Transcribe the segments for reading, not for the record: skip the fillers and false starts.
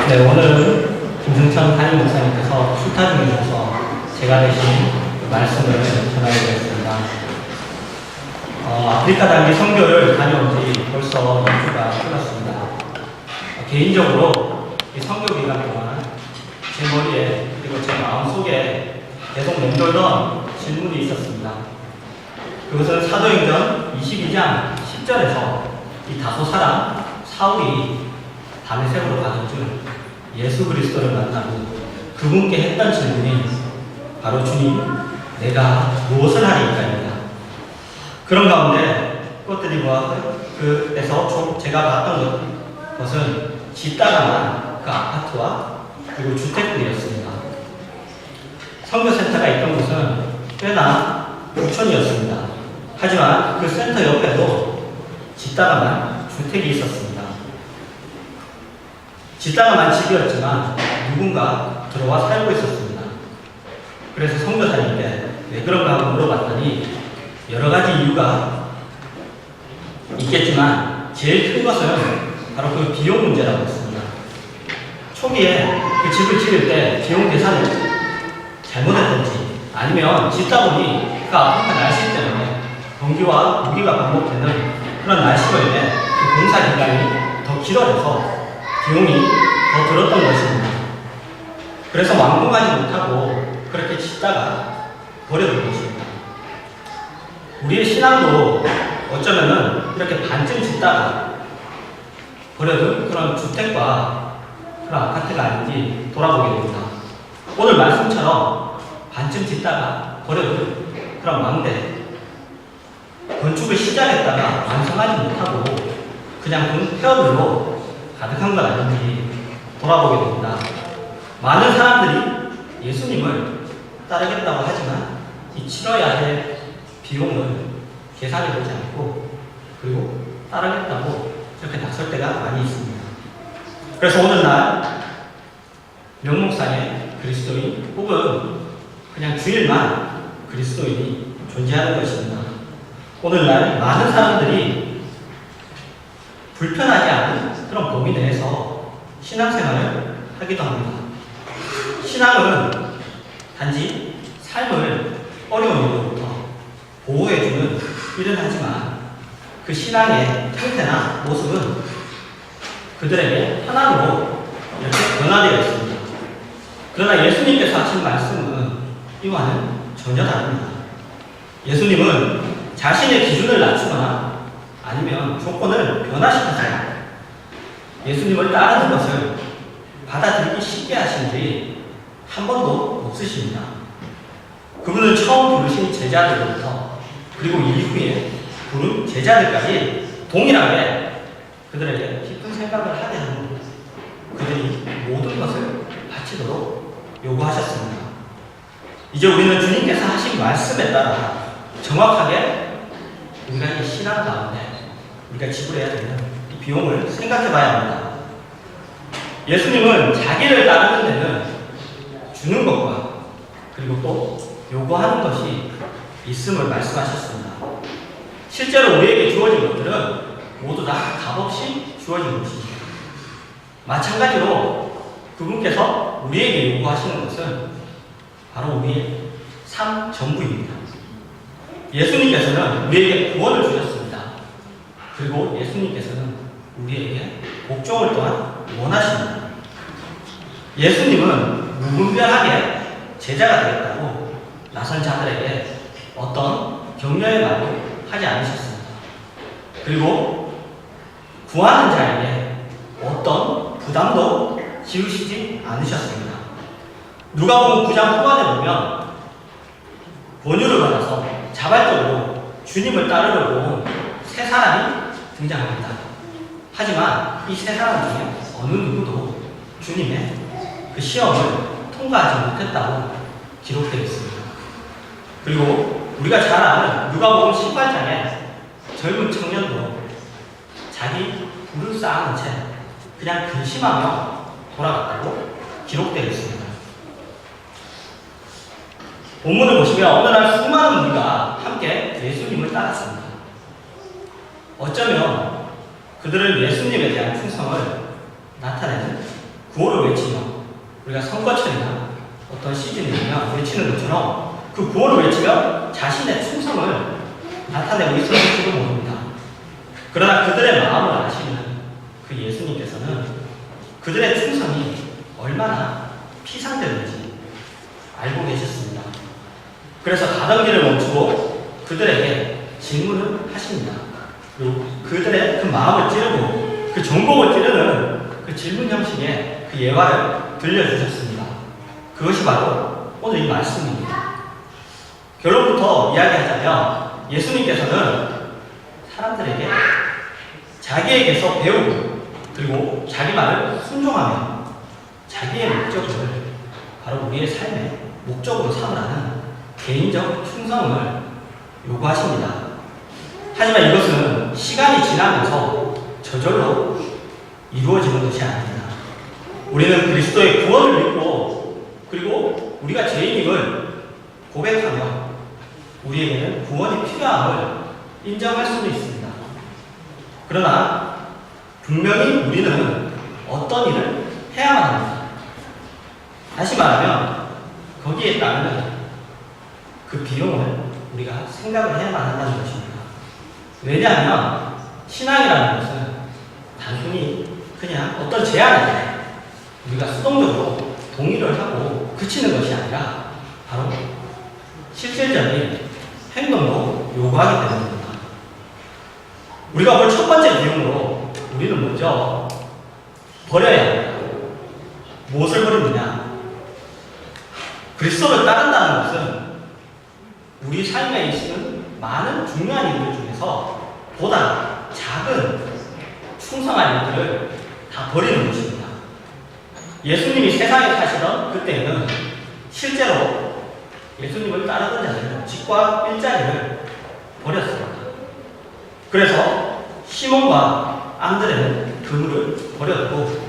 네, 오늘은 김승천 담임 목사님께서 출타 중이셔서 제가 대신 그 말씀을 전하겠습니다. 아프리카 단기 선교를 다녀온 지 벌써 2주가 흘렀습니다. 개인적으로 이 선교 기간 동안 제 머리에 그리고 제 마음속에 계속 맴돌던 질문이 있었습니다. 그것은 사도행전 22장 10절에서 이 다소 사람 사울이 다메섹으로 가던 중 예수 그리스도를 만나고 그분께 했던 질문이 바로 주님, 내가 무엇을 하리이까입니다. 그런 가운데 꽃드리브와 그에서 제가 봤던 것은 짓다가만 그 아파트와 그리고 주택들이었습니다. 선교센터가 있던 곳은 꽤나 부촌이었습니다. 하지만 그 센터 옆에도 짓다가만 주택이 있었습니다. 짓다가만 집이었지만 누군가 들어와 살고 있었습니다. 그래서 선교사님께 왜 그런가 하고 물어봤더니 여러 가지 이유가 있겠지만 제일 큰 것은 바로 그 비용 문제라고 했습니다. 초기에 그 집을 지을 때 비용 계산을 잘못했던지 아니면 짓다 보니 그 아프리카 날씨 때문에 건기와 우기가 반복되는 그런 날씨로 인해 그 공사 기간이 더 길어져서 비용이 더 들었던 것입니다. 그래서 완공하지 못하고 그렇게 짓다가 버려둔 것입니다. 우리의 신앙도 어쩌면은 이렇게 반쯤 짓다가 버려둔 그런 주택과 그런 아파트가 아닌지 돌아보게 됩니다. 오늘 말씀처럼 반쯤 짓다가 버려둔 그런 망대, 건축을 시작했다가 완성하지 못하고 그냥 그 폐허들로 가득한 건 아닌지 돌아보게 됩니다. 많은 사람들이 예수님을 따르겠다고 하지만 이 치러야 할 비용을 계산해 보지 않고 그리고 따르겠다고 이렇게 나설 때가 많이 있습니다. 그래서 오늘날 명목상의 그리스도인 혹은 그냥 주일만 그리스도인이 존재하는 것입니다. 오늘날 많은 사람들이 불편하지 않은 그런 범위 내에서 신앙생활을 하기도 합니다. 신앙은 단지 삶을 어려운 일로부터 보호해주는 일은 하지만 그 신앙의 형태나 모습은 그들에게 하나로 이렇게 변화되어 있습니다. 그러나 예수님께서 하신 말씀은 이와는 전혀 다릅니다. 예수님은 자신의 기준을 낮추거나 아니면 조건을 변화시켜서 예수님을 따르는 것을 받아들이기 쉽게 하신 일이 한 번도 없으십니다. 그분은 처음 부르신 제자들부터 그리고 이후에 부른 제자들까지 동일하게 그들에게 깊은 생각을 하게 하는 그들이 모든 것을 바치도록 요구하셨습니다. 이제 우리는 주님께서 하신 말씀에 따라 정확하게 우리가 이 신앙 가운데 우리가 지불해야 되는 이 비용을 생각해 봐야 합니다. 예수님은 자기를 따르는 데는 주는 것과 그리고 또 요구하는 것이 있음을 말씀하셨습니다. 실제로 우리에게 주어진 것들은 모두 다 값없이 주어진 것입니다. 마찬가지로 그분께서 우리에게 요구하시는 것은 바로 우리의 삶 전부입니다. 예수님께서는 우리에게 구원을 주셨습니다. 그리고 예수님께서는 우리에게 복종을 또한 원하십니다. 예수님은 무분별하게 제자가 되겠다고 나선 자들에게 어떤 격려의 말도 하지 않으셨습니다. 그리고 구하는 자에게 어떤 부담도 지우시지 않으셨습니다. 누가복음 9장 후반에 보면 권유를 받아서 자발적으로 주님을 따르려고 온 세 사람이 등장합니다. 하지만 이 세 사람 중에 어느 누구도 주님의 그 시험을 통과하지 못했다고 기록되어 있습니다. 그리고 우리가 잘 아는 누가복음 18장에 젊은 청년도 자기 불을 쌓은 채 그냥 근심하며 돌아갔다고 기록되어 있습니다. 본문을 보시면 어느 날 수많은 무리가 함께 예수님을 따랐습니다. 어쩌면 그들은 예수님에 대한 충성을 나타내는 구호를 외치며 우리가 선거철이나 어떤 시즌이 되면 외치는 것처럼 그 구호를 외치며 자신의 충성을 나타내고 있었을지도 모릅니다. 그러나 그들의 마음을 아시는 그 예수님께서는 그들의 충성이 얼마나 피상되는지 알고 계셨습니다. 그래서 가던 길을 멈추고 그들에게 질문을 하십니다. 그리고 그들의 그 마음을 찌르고 그 전곡을 찌르는 그 질문 형식의 그 예화를 들려주셨습니다. 그것이 바로 오늘 이 말씀입니다. 결론부터 이야기하자면 예수님께서는 사람들에게 자기에게서 배우고 그리고 자기 말을 순종하며 자기의 목적을 바로 우리의 삶의 목적으로 삼으라는 개인적 충성을 요구하십니다. 하지만 이것은 시간이 지나면서 저절로 이루어지는 것이 아닙니다. 우리는 그리스도의 구원을 믿고 그리고 우리가 죄인임을 고백하며 우리에게는 구원이 필요함을 인정할 수도 있습니다. 그러나 분명히 우리는 어떤 일을 해야만 합니다. 다시 말하면 거기에 따르는 그 비용을 우리가 생각을 해야만 한다는 것입니다. 왜냐하면 신앙이라는 것은 단순히 그냥 어떤 제안에 우리가 수동적으로 동의를 하고 그치는 것이 아니라 바로 실질적인 행동도 요구하기 때문입니다. 우리가 볼 첫 번째 비용으로 우리는 먼저 버려야 합니다. 무엇을 버립니냐? 그리스도를 따른다는 것은 우리 삶에 있는 많은 중요한 일들 중에서 보다 작은 충성한 일들을 다 버리는 것입니다. 예수님이 세상에 사시던 그때는 실제로 예수님을 따르던 자들은 집과 일자리를 버렸습니다. 그래서 시몬과 안드레는 그물을 버렸고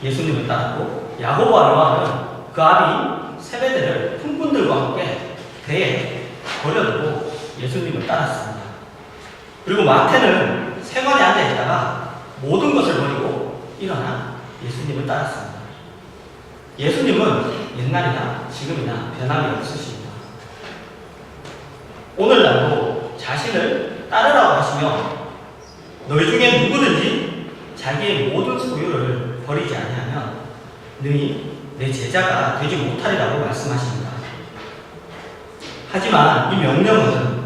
예수님을 따랐고 야고보와 요한은 그 아비인 세베대를 품꾼들과 함께 배에 버려두고 예수님을 따랐습니다. 그리고 마태는 세관에 앉아 있다가 모든 것을 버리고 일어나 예수님을 따랐습니다. 예수님은 옛날이나 지금이나 변함이 없으십니다. 오늘날도 자신을 따르라고 하시며 너희 중에 누구든지 자기의 모든 소유를 버리지 아니하면 능히 내 제자가 되지 못하리라고 말씀하십니다. 하지만 이 명령은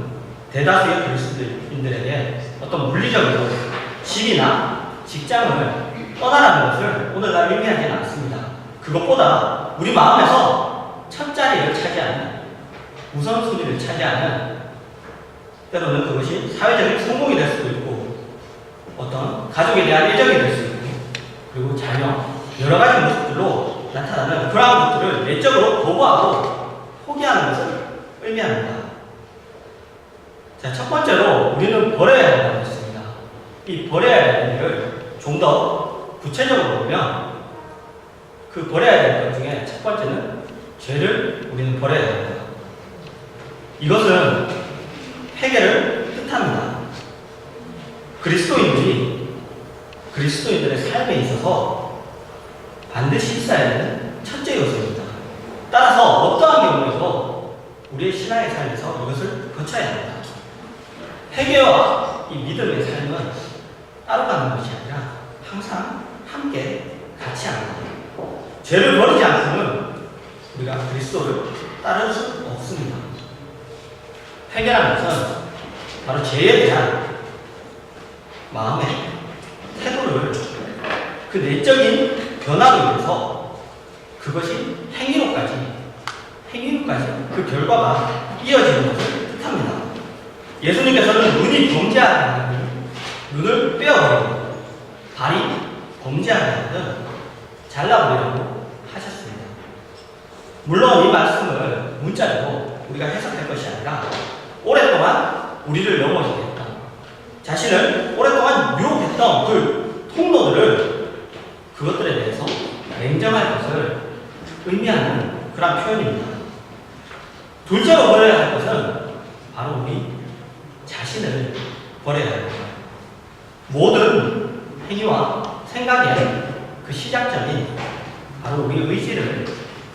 대다수의 그리스도인들에게 어떤 물리적으로 집이나 직장을 떠나라는 것을 오늘날 의미하지는 않습니다. 그것보다 우리 마음에서 첫 자리를 차지하는 우선순위를 차지하는 때로는 그것이 사회적인 성공이 될 수도 있고 어떤 가족에 대한 애정이 될 수 있고 그리고 자녀 여러 가지 모습들로 나타나는 그러한 것들을 내적으로 거부하고 포기하는 것을 의미합니다. 자, 첫 번째로 우리는 버려야 한다고 했습니다. 이 버려야 할 일을 좀 더 구체적으로 보면 그 버려야 될 것 중에 첫 번째는 죄를 우리는 버려야 됩니다. 이것은 회개를 뜻합니다. 그리스도인들의 삶에 있어서 반드시 있어야 되는 첫째 요소입니다. 따라서 어떠한 경우에도 우리의 신앙의 삶에서 이것을 거쳐야 합니다. 회개와 이 믿음의 삶은 따로 가는 것이 아니라 항상 함께 같이 합니다. 죄를 버리지 않고는 우리가 그리스도를 따를 수 없습니다. 회개라는 것은 바로 죄에 대한 마음의 태도를 그 내적인 변화로 인해서 그것이 행위로까지 그 결과가 이어지는 것을 뜻합니다. 예수님께서는 눈이 범죄하게 하는 눈을 빼어버리고 발이 범죄하게 하든 잘라버리라고 하셨습니다. 물론 이 말씀을 문자로 우리가 해석할 것이 아니라 오랫동안 우리를 넘어지게 했던 자신을 오랫동안 유혹했던 그 통로들을 그것들에 대해서 냉정할 것을 의미하는 그런 표현입니다. 둘째로 버려야 할 것은 바로 우리 자신을 버려야 합니다. 모든 행위와 생각에 그 시작점인 바로 우리 의지를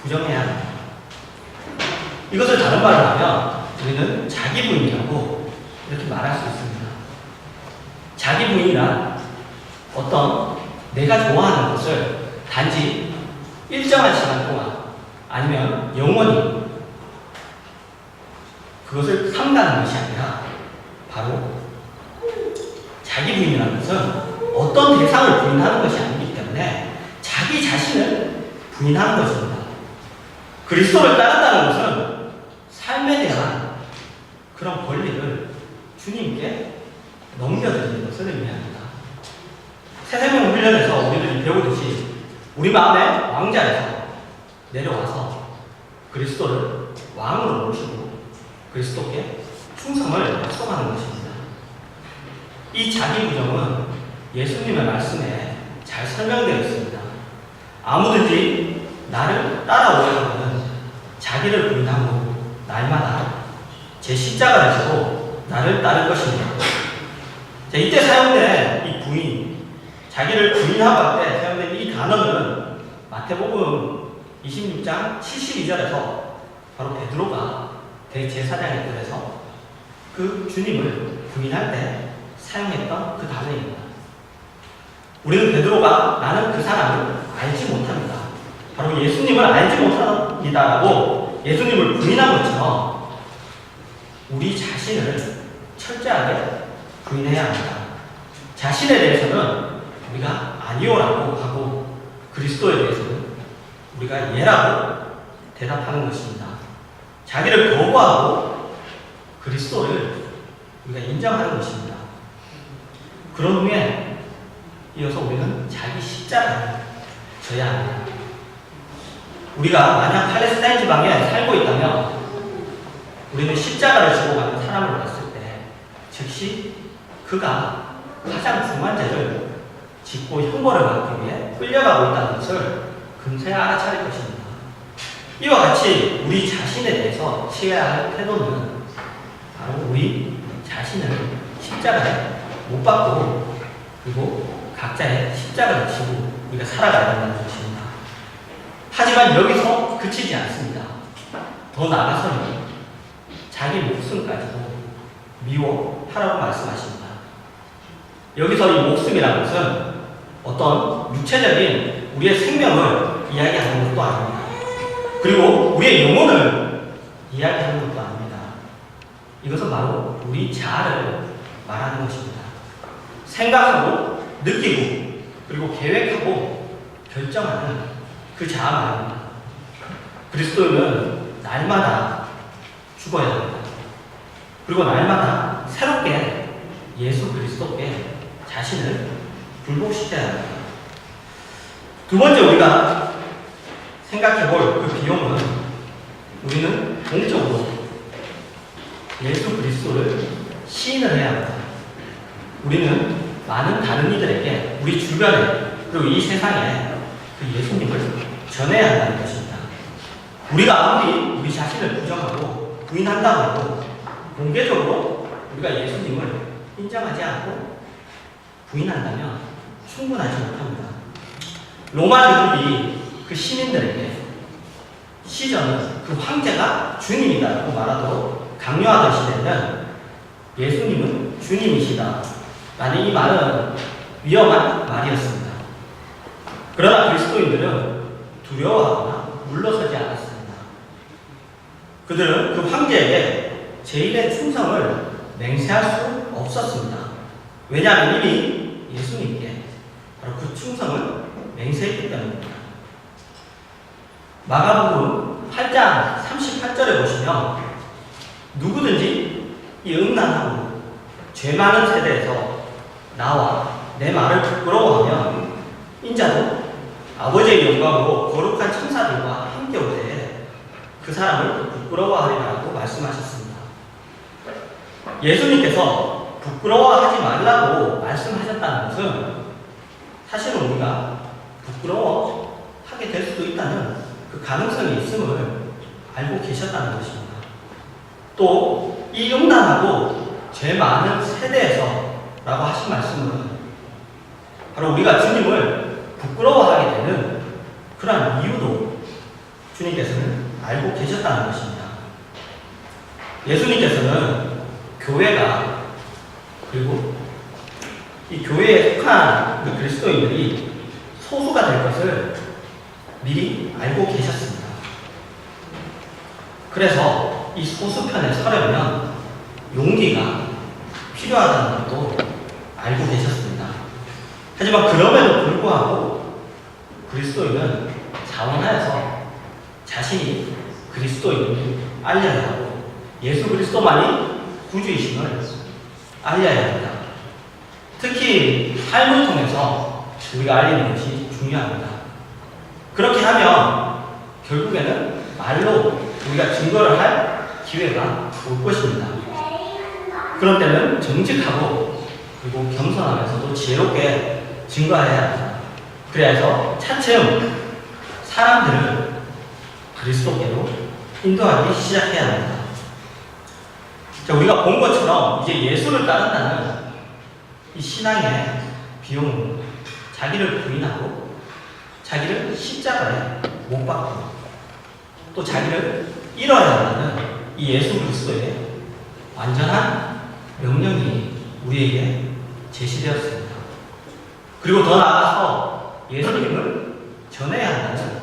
부정해야 합니다. 이것을 다른 말로 하면 우리는 자기 부인이라고 이렇게 말할 수 있습니다. 자기 부인이란 어떤 내가 좋아하는 것을 단지 일정한 시간 동안 아니면 영원히 그것을 삼가는 것이 아니라 바로 자기 부인이라는 것은 어떤 대상을 부인하는 것이 아니기 때문에 자기 자신을 부인하는 것입니다. 그리스도를 따른다는 것은 삶에 대한 그런 권리를 주님께 넘겨드리는 것을 의미합니다. 새생명 훈련에서 우리들이 배우듯이 우리 마음의 왕자에서 내려와서 그리스도를 왕으로 모시고 그리스도께 충성을 약속하는 것입니다. 이 자기 부정은 예수님의 말씀에 잘 설명되어 있습니다. 아무든지 나를 따라오려거든 자기를 부인하고 날마다 제 십자가를 지고 나를 따를 것입니다. 자, 이때 사용된 이 부인, 자기를 부인하고 할 때 사용된 이 단어는 마태복음 26장 72절에서 바로 베드로가 대제사장의 뜰에서 그 주님을 부인할 때 사용했던 그 단어입니다. 우리는 베드로가 나는 그 사람을 알지 못합니다. 바로 예수님을 알지 못합니다라고 예수님을 부인한 것처럼 우리 자신을 철저하게 부인해야 합니다. 자신에 대해서는 우리가 아니오라고 하고 그리스도에 대해서는 우리가 예라고 대답하는 것입니다. 자기를 거부하고 그리스도를 우리가 인정하는 것입니다. 그런 후에 이어서 우리는 자기 십자가를 져야 합니다. 우리가 만약 팔레스타인 지방에 살고 있다면 우리는 십자가를 지고 가는 사람을 봤을 때 즉시 그가 가장 중한 죄를 짓고 형벌을 받기 위해 끌려가고 있다는 것을 금세 알아차릴 것입니다. 이와 같이 우리 자신에 대해서 취해야 할 태도는 바로 우리 자신을 십자가에 못 박고 그리고 각자의 십자가를 지고 우리가 살아가야 된다는 것입니다. 하지만 여기서 그치지 않습니다. 더 나아가서는 자기 목숨까지도 미워하라고 말씀하십니다. 여기서 이 목숨이라는 것은 어떤 육체적인 우리의 생명을 이야기하는 것도 아닙니다. 그리고 우리의 영혼을 이야기하는 것도 아닙니다. 이것은 바로 우리 자아를 말하는 것입니다. 생각하고 느끼고 그리고 계획하고 결정하는 그 자아 말입니다. 그리스도인은 날마다 죽어야 합니다. 그리고 날마다 새롭게 예수 그리스도께 자신을 굴복시켜야 합니다. 두 번째 우리가 생각해볼 그 비용은 우리는 공적으로 예수 그리스도를 시인을 해야 합니다. 우리는 많은 다른 이들에게 우리 주변에 그리고 이 세상에 그 예수님을 전해야 한다는 것입니다. 우리가 아무리 우리 자신을 부정하고 부인한다고 해도 공개적으로 우리가 예수님을 인정하지 않고 부인한다면 충분하지 못합니다. 로마 대국이 그 시민들에게 시전은 그 황제가 주님이다라고 말하도록 강요하던 시대는 예수님은 주님이시다 라는 이 말은 위험한 말이었습니다. 그러나 그리스도인들은 두려워하거나 물러서지 않았습니다. 그들은 그 황제에게 제일의 충성을 맹세할 수 없었습니다. 왜냐하면 이미 예수님께 바로 그 충성을 맹세했기 때문입니다. 마가복음 8장 38절에 보시면 누구든지 이 음란하고 죄 많은 세대에서 나와 내 말을 부끄러워하면 인자도 아버지의 영광으로 거룩한 천사들과 함께 오되 그 사람을 부끄러워하리라고 말씀하셨습니다. 예수님께서 부끄러워하지 말라고 말씀하셨다는 것은 사실은 우리가 부끄러워하게 될 수도 있다는 그 가능성이 있음을 알고 계셨다는 것입니다. 또 이 음란하고 죄 많은 세대에서 라고 하신 말씀은 바로 우리가 주님을 부끄러워하게 되는 그러한 이유도 주님께서는 알고 계셨다는 것입니다. 예수님께서는 교회가 그리고 이 교회에 속한 그 그리스도인들이 소수가 될 것을 미리 알고 계셨습니다. 그래서 이 소수편에 서려면 용기가 필요하다는 것도 알고 계셨습니다. 하지만 그럼에도 불구하고 그리스도인은 자원하여서 자신이 그리스도인을 알려야 하고 예수 그리스도만이 구주이심을 알려야 합니다. 특히 삶을 통해서 우리가 알리는 것이 중요합니다. 그렇게 하면 결국에는 말로 우리가 증거를 할 기회가 올 것입니다. 그런 때는 정직하고 그리고 겸손하면서도 지혜롭게 증거해야 합니다. 그래서 차츰 사람들을 그리스도께로 인도하기 시작해야 합니다. 자, 우리가 본 것처럼 이제 예수를 따른다는 이 신앙의 비용은 자기를 부인하고 자기를 십자가에 못 박고 또 자기를 잃어야 한다는 이 예수 그리스도의 완전한 명령이 우리에게 제시되었습니다. 그리고 더 나아가서 예수님을 전해야 한다는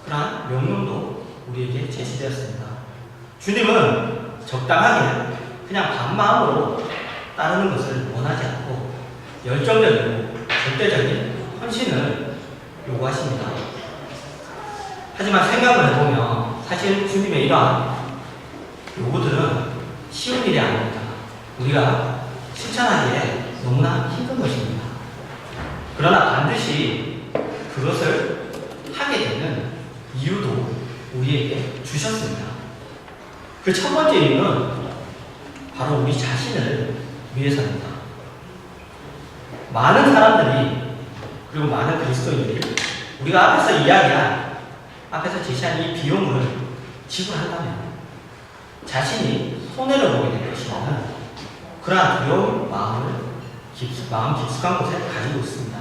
그러한 명령도 우리에게 제시되었습니다. 주님은 적당하게 그냥 반마음으로 따르는 것을 원하지 않고 열정적이고 절대적인 헌신을 요구하십니다. 하지만 생각을 해보면 사실 주님의 이러한 요구들은 쉬운 일이 아닙니다. 우리가 실천하기에 너무나 힘든 것입니다. 그러나 반드시 그것을 하게 되는 이유도 우리에게 주셨습니다. 그 첫 번째 이유는 바로 우리 자신을 위해서입니다. 많은 사람들이 그리고 많은 그리스도인들이 우리가 앞에서 제시한 이 비용을 지불한다면 자신이 손해를 보게 될 것이라는 그러한 두려운 마음 깊숙한 곳에 가지고 있습니다.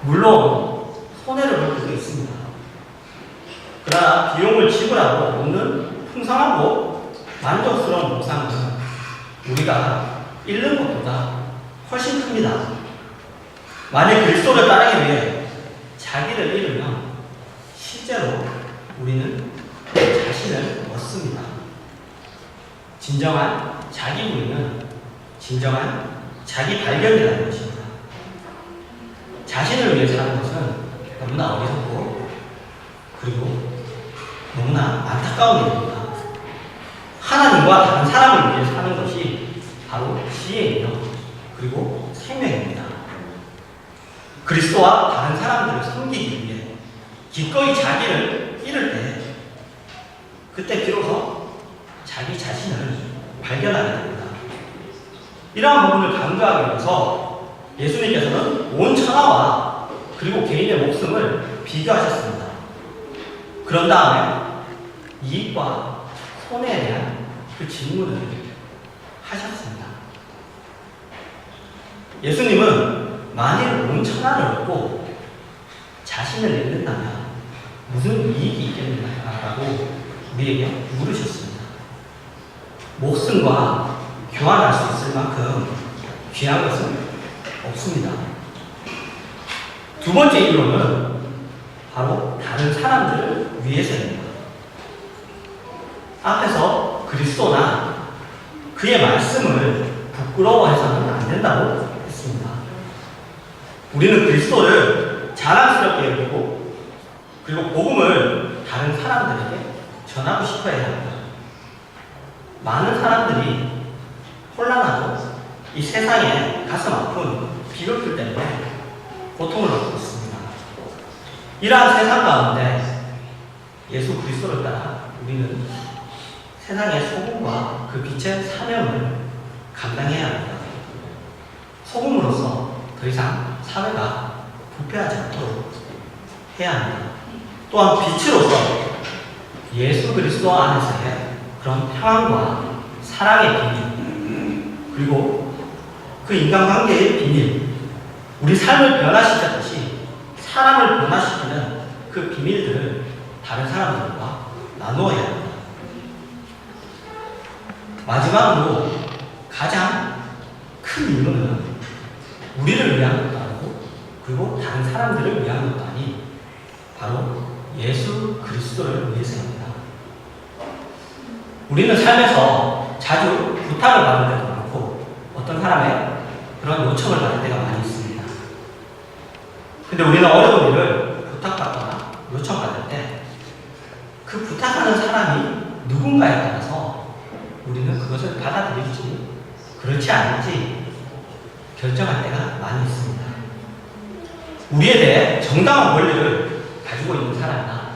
물론 손해를 볼 수도 있습니다. 그러나 비용을 지불하고 얻는 풍성하고 만족스러운 보상은 우리가 잃는 것보다 훨씬 큽니다. 만약 그리스도를 따르기 위해 자기를 잃으면 실제로 우리는 자신을 얻습니다. 진정한 자기 부인은 진정한 자기 발견이라는 것입니다. 자신을 위해 사는 것은 너무나 어리석고 그리고 너무나 안타까운 일입니다. 하나님과 다른 사람을 위해 사는 것이 바로 지혜이며 그리고 생명입니다. 그리스도와 다른 사람들을 섬기기 위해 기꺼이 자기를 잃을 때 그때 비로소 자기 자신을 발견하게 됩니다. 이러한 부분을 강조하기 위해서 예수님께서는 온 천하와 그리고 개인의 목숨을 비교하셨습니다. 그런 다음에 이익과 손해에 대한 그 질문을 하셨습니다. 예수님은 만일 온 천하를 얻고 자신을 잃는다면 무슨 이익이 있겠느냐라고 우리에게 물으셨습니다. 목숨과 교환할 수 있을 만큼 귀한 것은 없습니다. 두 번째 이유로는 바로 다른 사람들을 위해서입니다. 앞에서 그리스도나 그의 말씀을 부끄러워해서는 안 된다고 했습니다. 우리는 그리스도를 자랑스럽게 여기고 그리고 복음을 다른 사람들에게 전하고 싶어야 합니다. 많은 사람들이 혼란하고 이 세상에 가슴 아픈 비극들 때문에 고통을 받고 있습니다. 이러한 세상 가운데 예수 그리스도를 따라 우리는 세상의 소금과 그 빛의 사명을 감당해야 합니다. 소금으로서 더 이상 사회가 부패하지 않도록 해야 합니다. 또한 빛으로서 예수 그리스도 안에서의 그런 평안과 사랑의 비밀 그리고 그 인간관계의 비밀 우리 삶을 변화시켰듯이 사람을 변화시키는 그 비밀들을 다른 사람들과 나누어야 합니다. 마지막으로 가장 큰 의무는 우리를 위한 것도 아니고 그리고 다른 사람들을 위한 것도 아닌 바로 예수 그리스도를 위해서입니다. 우리는 삶에서 자주 부탁을 받을 때도 많고 어떤 사람의 그런 요청을 받을 때가 많이 있습니다. 근데 우리는 어려운 일을 부탁받거나 요청받을 때 그 부탁하는 사람이 누군가에 따라서 우리는 그것을 받아들일지 그렇지 않을지 결정할 때가 많이 있습니다. 우리에 대해 정당한 권리를 가지고 있는 사람이나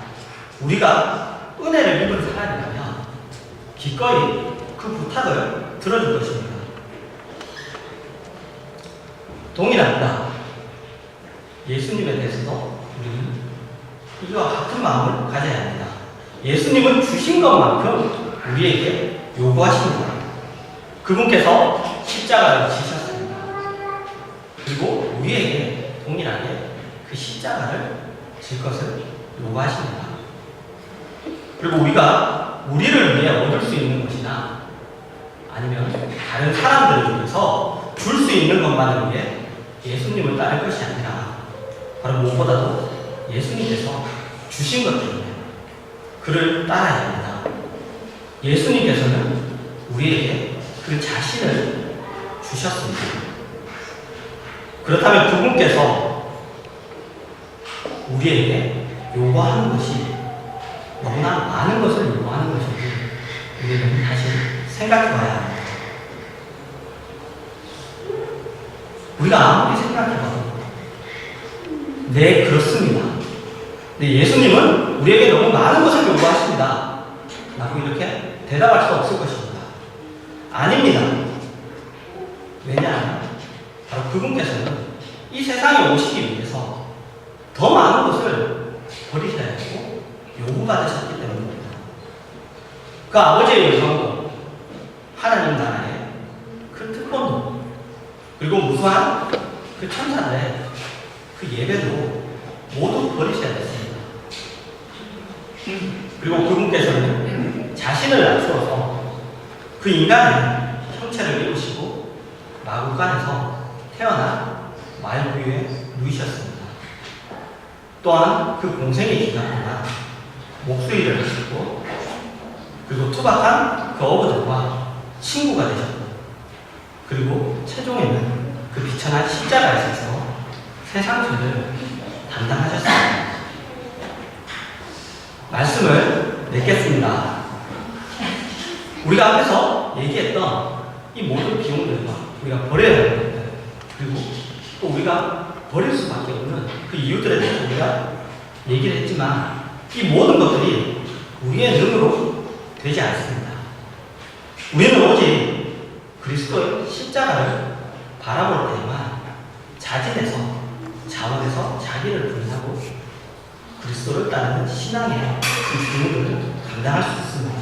우리가 은혜를 입은 사람이라면 기꺼이 그 부탁을 들어줄 것입니다. 동일합니다. 예수님에 대해서도 우리는 이와 같은 마음을 가져야 합니다. 예수님은 주신 것만큼 우리에게 요구하십니다. 그분께서 십자가를 지셨습니다. 그리고 우리에게 동일하게 그 십자가를 질 것을 요구하십니다. 그리고 우리가 우리를 위해 얻을 수 있는 것이나 아니면 다른 사람들을 위해서 줄 수 있는 것만을 위해 예수님을 따를 것이 아니라 바로 무엇보다도 예수님께서 주신 것 때문에 그를 따라야 합니다. 예수님께서는 우리에게 그 자신을 주셨습니다. 그렇다면 그분께서 우리에게 요구하는 것이 너무나 많은 것을 요구하는 것인지 우리는 다시 생각해 봐야 합니다. 우리가 아무리 생각해봐도 네, 그렇습니다. 근데 예수님은 우리에게 너무 많은 것을 요구하십니다. 라고 이렇게 대답할 수 없을 것입니다. 아닙니다. 왜냐하면 바로 그분께서는 이 세상에 오시기 위해서 더 많은 것을 버리셔야 하고 요구받으셨기 때문입니다. 그 아버지의 영광도 하나님 나라의 그 특권도 그리고 무수한 그 천사들의 그 예배도 모두 버리셔야 됐습니다. 그리고 그분께서는 자신을 낮추어서 그 인간의 형체를 입으시고 마구간에서 태어나 말구유에 누이셨습니다. 또한 그 공생의 기간 동안 목수일을 하셨고 그리고 투박한 그 어부들과 친구가 되셨고 그리고 최종에는 그 비천한 십자가에서 세상 죄를 담당하셨습니다. 말씀을 맺겠습니다. 우리가 앞에서 얘기했던 이 모든 비용들과 우리가 버려야 하는 것들 그리고 또 우리가 버릴 수밖에 없는 그 이유들에 대해서 우리가 얘기를 했지만 이 모든 것들이 우리의 능으로 되지 않습니다. 우리는 오직 그리스도의 십자가를 바라볼 때만 자진해서 자원해서 자기를 부인하고 그리스도를 따르는 신앙의 그 기능을 감당할 수 있습니다.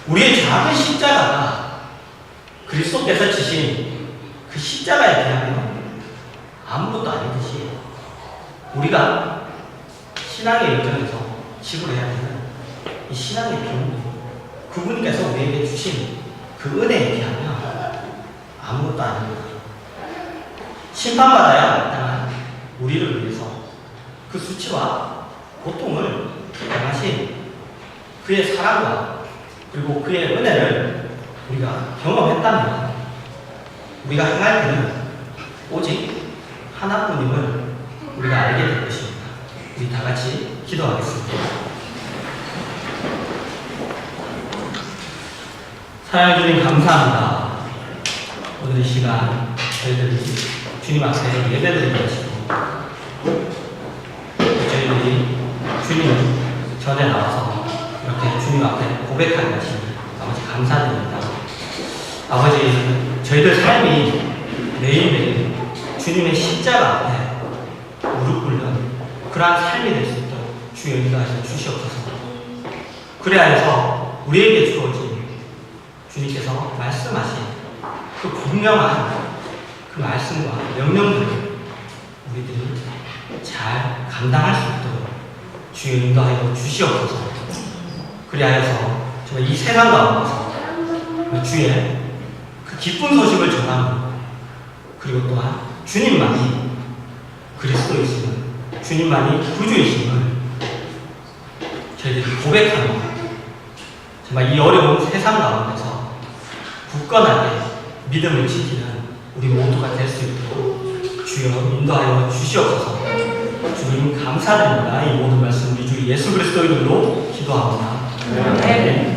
우리의 작은 십자가가 그리스도께서 지신 그 십자가에 비하면 아무것도 아니듯이 우리가 신앙의 여정에서 지불해야 하는 이 신앙의 비용도 그분께서 우리에게 주신 그 은혜에 비하면 아무것도 아닙니다. 심판받아야 마땅한 우리를 위해서 그 수치와 고통을 당하신 그의 사랑과 그리고 그의 은혜를 우리가 경험했다면 우리가 행할 때는 오직 하나뿐임을 우리가 알게 될 것입니다. 우리 다 같이 기도하겠습니다. 사랑해 주님 감사합니다. 오늘 이 시간 저희들이 주님 앞에 예배드리고 계시고 저희들이 주님 전에 나와서 이렇게 주님 앞에 고백하는 것이 아버지 감사드립니다. 아버지 저희들 삶이 매일매일 주님의 십자가 앞에 무릎 꿇는 그러한 삶이 될 수 있도록 주여 인도하여 주시옵소서. 그래야 해서 우리에게 주어진 주님께서 말씀하신 그 분명한 그 말씀과 명령들을 우리들이 감당할 수 있도록 주여 인도하여 주시옵소서. 그리하여서 정말 이 세상 가운데서 주의 그 기쁜 소식을 전하고, 그리고 또한 주님만이 그리스도이심을, 주님만이 구주이심을 저희들이 고백하는, 정말 이 어려운 세상 가운데서 굳건하게 믿음을 지키는 우리 모두가 될 수 있도록 주여 인도하여 주시옵소서. 주님 감사드립니다. 이 모든 말씀 우리 주 예수 그리스도 이름으로 기도합니다. 네.